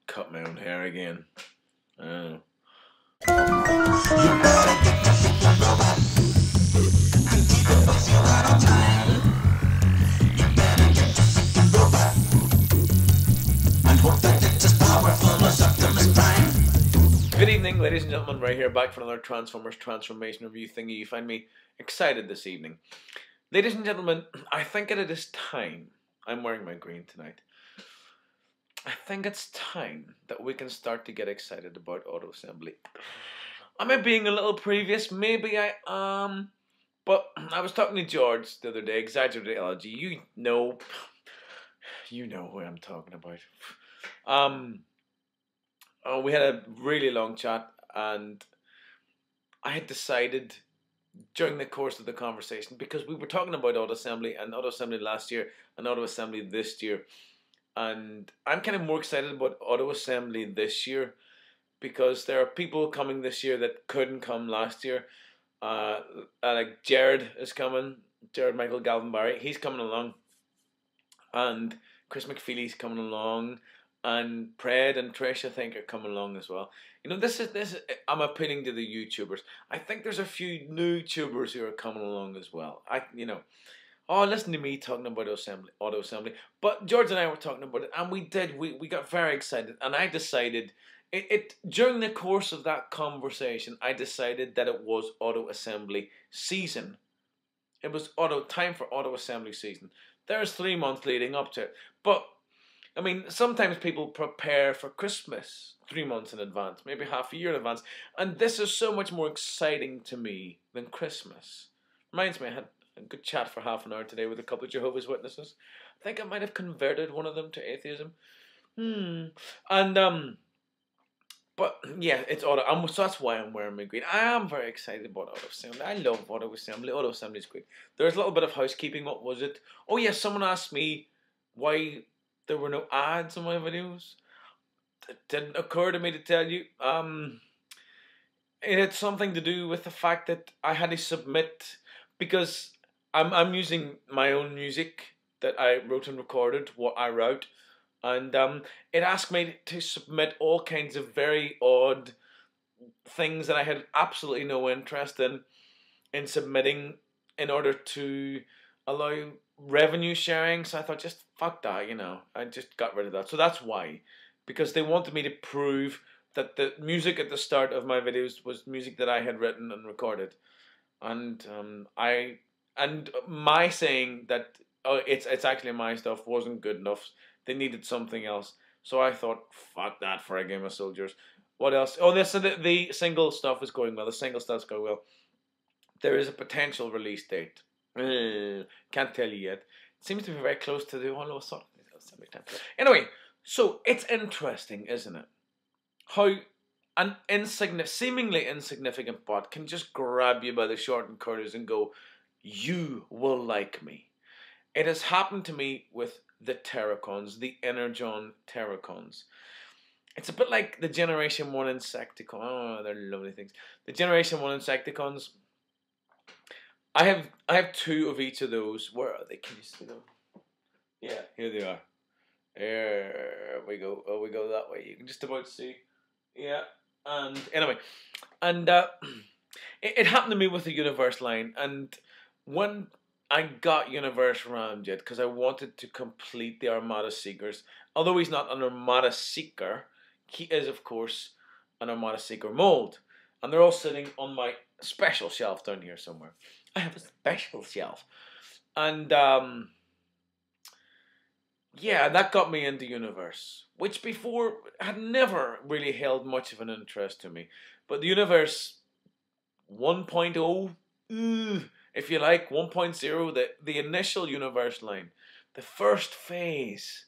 cut my own hair again. Good evening, ladies and gentlemen. Right here, back for another Transformers Transformation Review thingy. You find me excited this evening. Ladies and gentlemen, I think it is time. I'm wearing my green tonight. I think it's time that we can start to get excited about auto assembly. Am I being a little previous? Maybe I am. But I was talking to George the other day, Exaggerated Elegy. You know who I'm talking about. We had a really long chat, and I had decided during the course of the conversation, because we were talking about auto assembly last year and auto assembly this year, and I'm kind of more excited about auto assembly this year because there are people coming this year that couldn't come last year. Like Jared is coming, Jared Michael Galvin Barry, he's coming along, and Chris McFeely's coming along, and Pred and Trish, I think, are coming along as well. You know, this is. I'm appealing to the YouTubers. I think there's a few new tubers who are coming along as well. Listen to me talking about auto assembly. But George and I were talking about it, and we got very excited, and I decided during the course of that conversation, I decided that it was auto assembly season. It was time for auto assembly season. There's 3 months leading up to it, but I mean, sometimes people prepare for Christmas 3 months in advance, maybe half a year in advance, and this is so much more exciting to me than Christmas. Reminds me, I had a good chat for half an hour today with a couple of Jehovah's Witnesses. I think I might have converted one of them to atheism. But yeah, it's auto. So that's why I'm wearing my green. I am very excited about auto assembly. I love auto assembly. Auto assembly is great. There's a little bit of housekeeping. What was it? Oh yeah, someone asked me why there were no ads on my videos. It didn't occur to me to tell you. It had something to do with the fact that I had to submit, because I'm using my own music that I wrote and recorded, what I wrote, and it asked me to submit all kinds of very odd things that I had absolutely no interest in submitting, in order to allow revenue sharing. So I thought, just fuck that, I just got rid of that. So that's why, because they wanted me to prove that the music at the start of my videos was music that I had written and recorded, and my saying that it's actually my stuff wasn't good enough. They needed something else. So I thought, fuck that for a game of soldiers. What else? Oh, the single stuff is going well. The single stuff's going well. There is a potential release date. Can't tell you yet. It seems to be very close to the all of a sudden. Anyway, so it's interesting, isn't it? How an seemingly insignificant bot can just grab you by the short and curlies and go, you will like me. It has happened to me with the Terracons, the Energon Terracons. It's a bit like the Generation 1 Insecticons. Oh, they're lovely things. The Generation 1 Insecticons. I have 2 of each of those. Where are they? Can you see them? Yeah, here they are. There we go. Oh, we go that way. You can just about see. Yeah. And anyway, and it happened to me with the Universe line, and when I got Universe Ramjet, because I wanted to complete the Armada Seekers. Although he's not an Armada Seeker, he is, of course, an Armada Seeker mold. And they're all sitting on my special shelf down here somewhere. I have a special shelf. And, yeah, that got me into Universe, which before had never really held much of an interest to me. But the Universe 1.0, if you like, 1.0, the initial Universe line, the first phase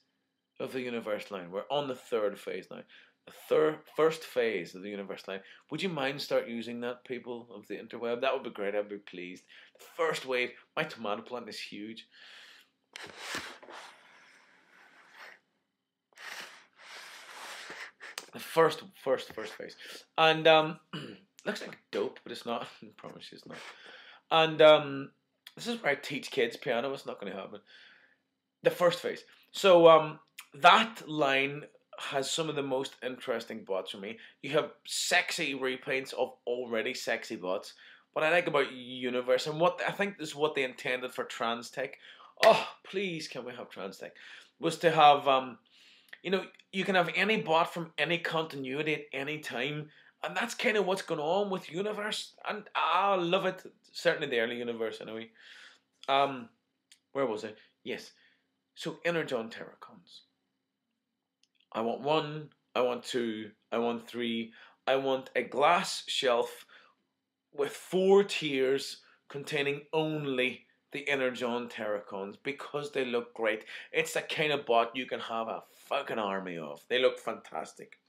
of the Universe line. We're on the 3rd phase now. The first phase of the Universe line. Would you mind start using that, people of the interweb? That would be great. I'd be pleased. The first wave. My tomato plant is huge. The first phase. And looks like dope, but it's not. I promise you it's not. And this is where I teach kids piano. It's not going to happen. The first phase. So that line has some of the most interesting bots for me. You have sexy repaints of already sexy bots. What I like about Universe, and what I think is what they intended for TransTech. Oh, please, can we have TransTech? Was to have you know, you can have any bot from any continuity at any time, and that's kind of what's going on with Universe, and I love it. Certainly the early Universe, anyway. Um, where was I? Yes. So Energon Terracons. I want one. I want two. I want three. I want a glass shelf with 4 tiers containing only the Energon Terracons because they look great. It's the kind of bot you can have a fucking army of. They look fantastic.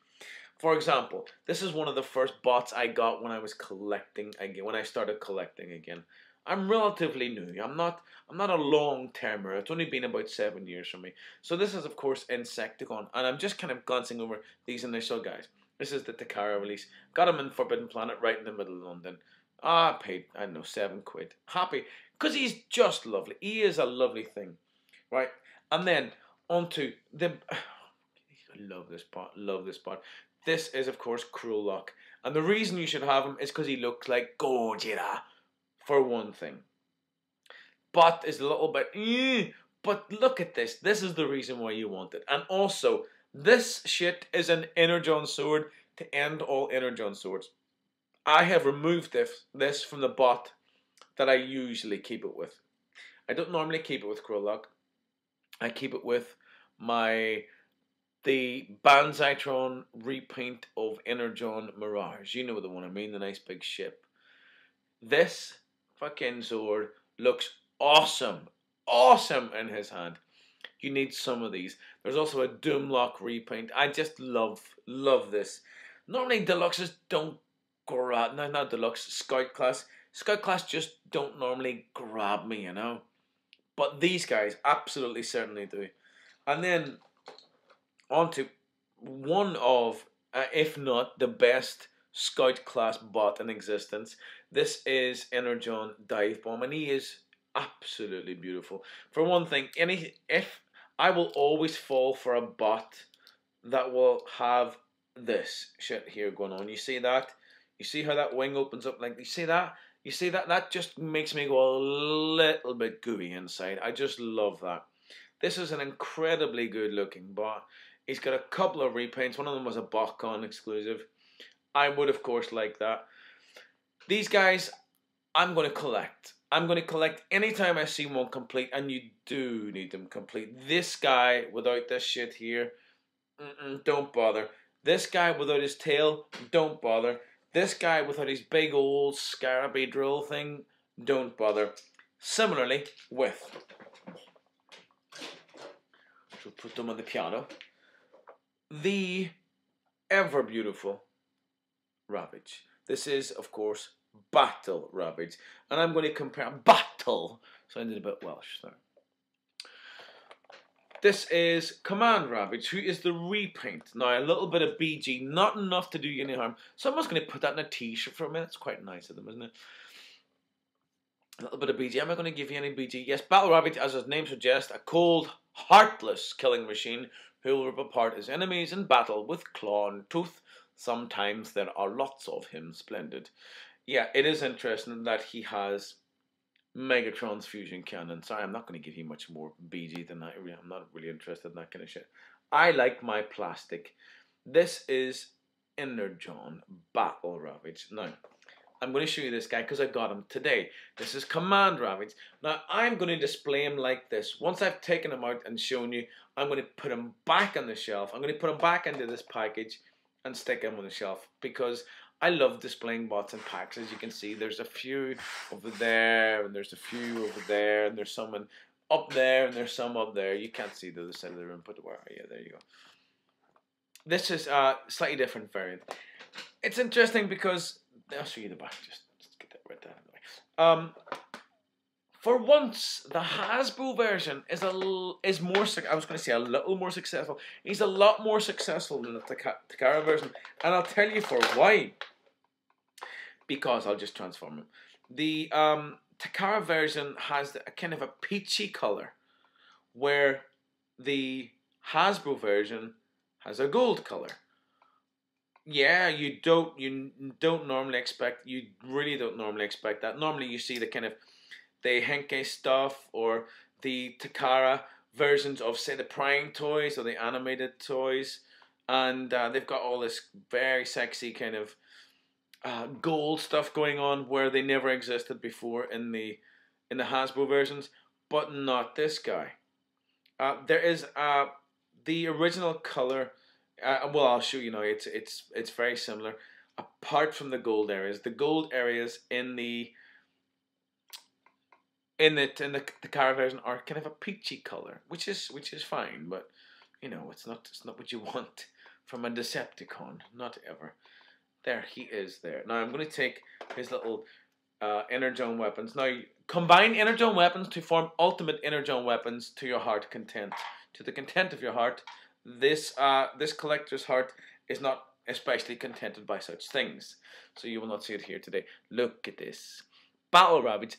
For example, this is one of the first bots I got when I was collecting again. When I started collecting again, I'm relatively new. I'm not a long termer. It's only been about 7 years for me. So this is of course Insecticon, and I'm just kind of glancing over these initial guys. This is the Takara release. Got him in Forbidden Planet, right in the middle of London. I paid, I don't know, £7. Happy because he's just lovely. He is a lovely thing, right? And then onto the. I love this part. Love this part. This is, of course, Cruel Lock. And the reason you should have him is because he looks like Gojira, for one thing. But is a little bit, but look at this. This is the reason why you want it. And also, this shit is an Energon sword to end all Energon swords. I have removed this from the bot that I usually keep it with. I don't normally keep it with Cruel Lock. I keep it with the Banzitron repaint of Energon Mirage. You know the one I mean, the nice big ship. This fucking sword looks awesome. Awesome in his hand. You need some of these. There's also a Doomlock repaint. I just love this. Normally deluxes don't grab, no, not deluxe, Scout class. Scout class just don't normally grab me, you know. But these guys absolutely certainly do. And then on to one of, if not the best Scout class bot in existence. This is Energon Dive Bomb, and he is absolutely beautiful. For one thing, if I will always fall for a bot that will have this shit here going on. You see that? You see how that wing opens up? Like, you see that? You see that? That just makes me go a little bit gooey inside. I just love that. This is an incredibly good looking bot. He's got a couple of repaints. One of them was a BotCon exclusive. I would, of course, like that. These guys, I'm going to collect. I'm going to collect anytime I see one complete, and you do need them complete. This guy, without this shit here, don't bother. This guy without his tail, don't bother. This guy without his big old scaraby drill thing, don't bother. Similarly with, so put them on the piano, the ever beautiful Ravage. This is, of course, Battle Ravage. And I'm going to compare Battle. Sounded a bit Welsh there. This is Command Ravage, who is the repaint. Now, a little bit of BG, not enough to do you any harm. So I'm just going to put that in a t-shirt for a minute. It's quite nice of them, isn't it? A little bit of BG. Am I going to give you any BG? Yes, Battle Ravage, as his name suggests, a cold, heartless killing machine who will rip apart his enemies in battle with claw and tooth. Sometimes there are lots of him. Splendid. Yeah, it is interesting that he has Megatron's fusion cannon. Sorry, I'm not going to give you much more BG than that. I'm not really interested in that kind of shit. I like my plastic. This is Energon Battle Ravage. Now, I'm going to show you this guy because I got him today. This is Command Ravage. Now, I'm going to display him like this. Once I've taken him out and shown you, I'm going to put him back on the shelf. I'm going to put him back into this package and stick him on the shelf because I love displaying bots in packs. As you can see, there's a few over there, and there's a few over there, and there's some up there, and there's some up there. You can't see the other side of the room, but where are you? There you go. This is a slightly different variant. It's interesting because I'll show you the back. Just get that right there. For once, the Hasbro version is more. I was going to say a little more successful. He's a lot more successful than the Takara version, and I'll tell you for why. Because I'll just transform him. The Takara version has a kind of a peachy color, where the Hasbro version has a gold color. Yeah, you don't normally expect, you really don't normally expect that. Normally you see the kind of the Henke stuff or the Takara versions of, say, the Prime toys or the animated toys, and they've got all this very sexy kind of gold stuff going on where they never existed before in the Hasbro versions, but not this guy. There is the original color. Well, I'll show you now. It's very similar. Apart from the gold areas in the Cara version are kind of a peachy color, which is fine, but it's not what you want from a Decepticon, not ever. There he is. There. Now I'm going to take his little Energon weapons. Now combine Energon weapons to form ultimate Energon weapons to your heart content. To the content of your heart. This collector's heart is not especially contented by such things, so you will not see it here today. Look at this Battle Ravage.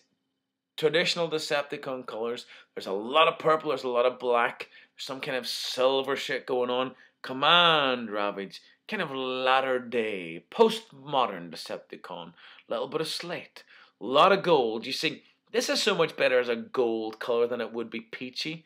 Traditional Decepticon colors. There's a lot of purple, there's a lot of black, there's some kind of silver shit going on. Command Ravage, kind of latter day, postmodern Decepticon. Little bit of slate, a lot of gold. You see, this is so much better as a gold color than it would be peachy.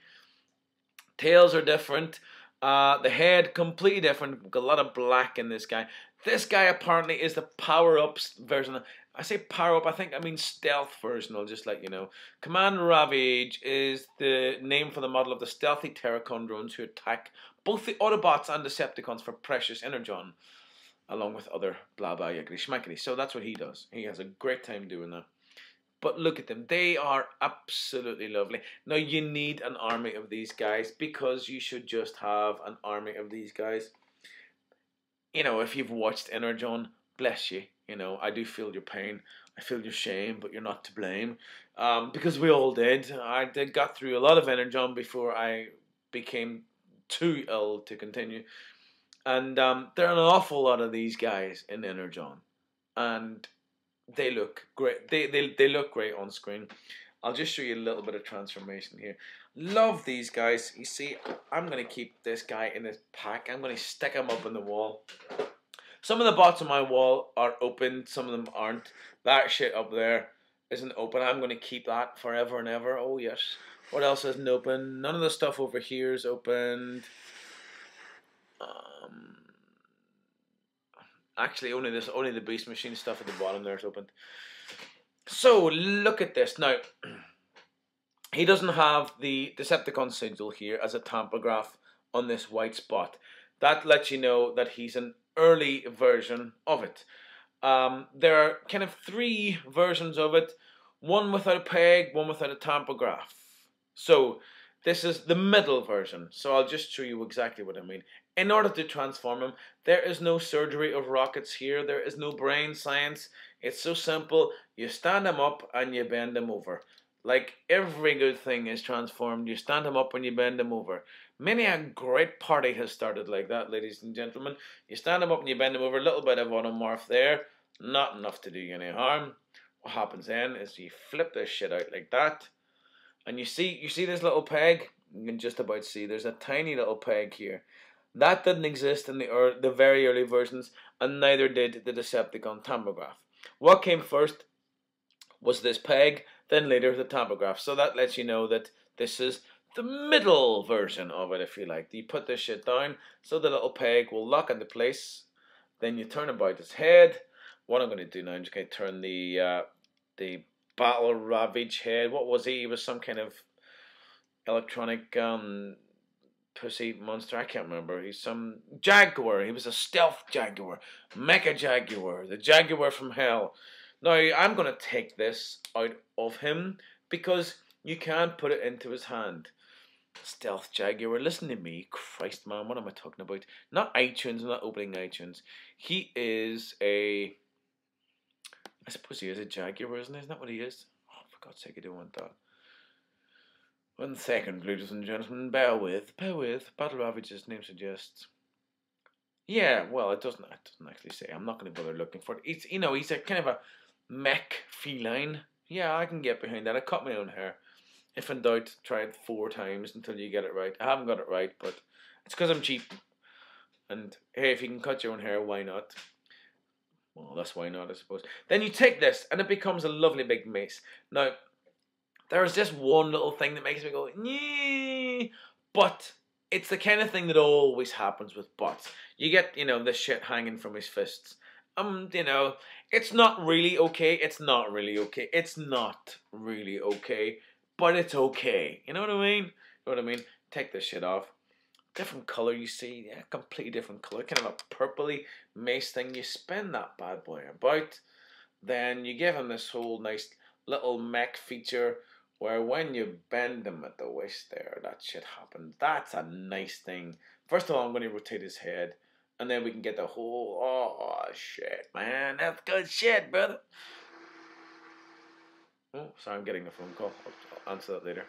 Tails are different. The head completely different. We've got a lot of black in this guy. This guy apparently is the power-ups version. I say power-up, I mean stealth version, I'll just let you know. Command Ravage is the name for the model of the stealthy Terracon drones who attack both the Autobots and Decepticons for precious Energon, along with other blah blah yakety schmackety. So that's what he does. He has a great time doing that. But look at them. They are absolutely lovely. Now, you need an army of these guys because you should just have an army of these guys. If you've watched Energon, bless you. I do feel your pain. I feel your shame, but you're not to blame. Because we all did. I got through a lot of Energon before I became too ill to continue. And there are an awful lot of these guys in Energon. And they look great. They look great on screen. I'll just show you a little bit of transformation here. Love these guys. You see, I'm going to keep this guy in this pack. I'm going to stick him up on the wall. Some of the bots on my wall are open. Some of them aren't. That shit up there isn't open. I'm going to keep that forever and ever. Oh, yes. What else isn't open? None of the stuff over here is opened. Actually, only the Beast Machine stuff at the bottom there is opened. So, look at this. Now, he doesn't have the Decepticon sigil here as a tampograph on this white spot. That lets you know that he's an early version of it. There are kind of three versions of it. One without a peg, one without a tampograph. So, this is the middle version. So, I'll just show you exactly what I mean. In order to transform him, there is no surgery of rockets here. There is no brain science. It's so simple. You stand him up and you bend him over. Like every good thing is transformed. You stand him up and you bend him over. Many a great party has started like that, ladies and gentlemen. You stand him up and you bend him over. A little bit of automorph there. Not enough to do you any harm. What happens then is you flip this shit out like that. And you see this little peg? You can just about see there's a tiny little peg here. That didn't exist in the very early versions, and neither did the Decepticon tampograph. What came first was this peg, then later the tampograph. So that lets you know that this is the middle version of it, if you like. You put this shit down, so the little peg will lock into place. Then you turn about its head. What I'm going to do now, I'm just going to turn the Battle Ravage head. What was he? He was some kind of electronic pussy monster. I can't remember. He's some jaguar. He was a stealth jaguar, mecha jaguar, the jaguar from hell. Now I'm going to take this out of him because you can't put it into his hand. Stealth jaguar. Listen to me, Christ, man. What am I talking about? Not iTunes. I'm not opening iTunes. He is a. I suppose he is a jaguar, isn't he? Isn't that what he is? Oh, for God's sake, I don't want that. 1 second, ladies and gentlemen, bear with. Battle Ravage's name suggests. Yeah, well, it doesn't actually say. I'm not going to bother looking for it. He's a kind of a mech feline. Yeah, I can get behind that. I cut my own hair. If in doubt, try it 4 times until you get it right. I haven't got it right, but it's because I'm cheap. And hey, if you can cut your own hair, why not? Well, that's why not, I suppose. Then you take this, and it becomes a lovely big mace. Now, there's just one little thing that makes me go, nee. But it's the kind of thing that always happens with bots. You get, this shit hanging from his fists. It's not really okay. It's not really okay. It's not really okay. But it's okay. You know what I mean? You know what I mean? Take this shit off. Different color, you see. Yeah, completely different color. Kind of a purpley mace thing. You spin that bad boy about. Then you give him this whole nice little mech feature where when you bend him at the waist there, that shit happens. That's a nice thing. First of all, I'm going to rotate his head. And then we can get the whole, oh shit, man. That's good shit, brother. Oh, sorry, I'm getting a phone call. I'll answer that later.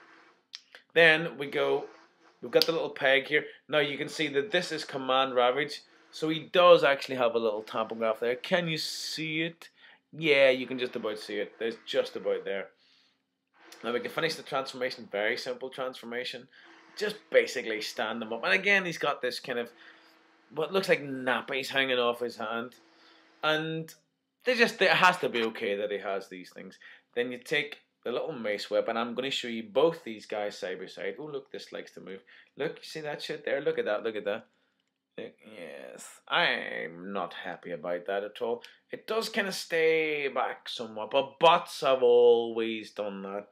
Then we've got the little peg here. Now you can see that this is Command Ravage. So he does actually have a little tampograph there. Can you see it? Yeah, you can just about see it. There's just about there. Now we can finish the transformation. Very simple transformation. Just basically stand them up. And again, he's got this kind of what looks like nappies hanging off his hand. And it has to be okay that he has these things. Then you take the little mace whip, and I'm going to show you both these guys side by side. Oh, look, this likes to move. Look, you see that shit there? Look at that, look at that. Yes, I'm not happy about that at all. It does kind of stay back somewhat, but bots have always done that.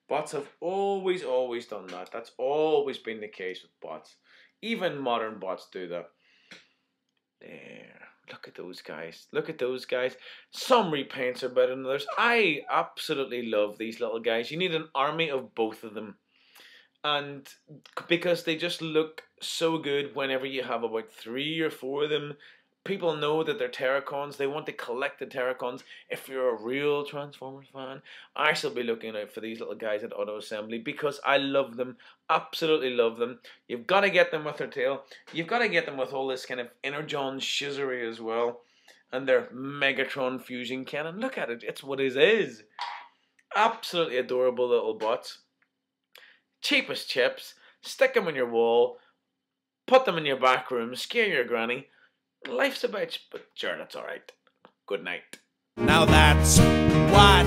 Bots have always done that. That's always been the case with bots. Even modern bots do that. There. Look at those guys. Look at those guys. Some repaints are better than others. I absolutely love these little guys. You need an army of both of them. And because they just look so good whenever you have about 3 or 4 of them. People know that they're Terracons. They want to collect the Terracons. If you're a real Transformers fan, I shall be looking out for these little guys at Auto Assembly because I love them. Absolutely love them. You've got to get them with their tail. You've got to get them with all this kind of Energon shizery as well. And their Megatron fusion cannon. Look at it. It's what it is. Absolutely adorable little bots. Cheapest chips. Stick them on your wall. Put them in your back room. Scare your granny. Life's a bitch, but sure, that's alright. Good night. Now that's what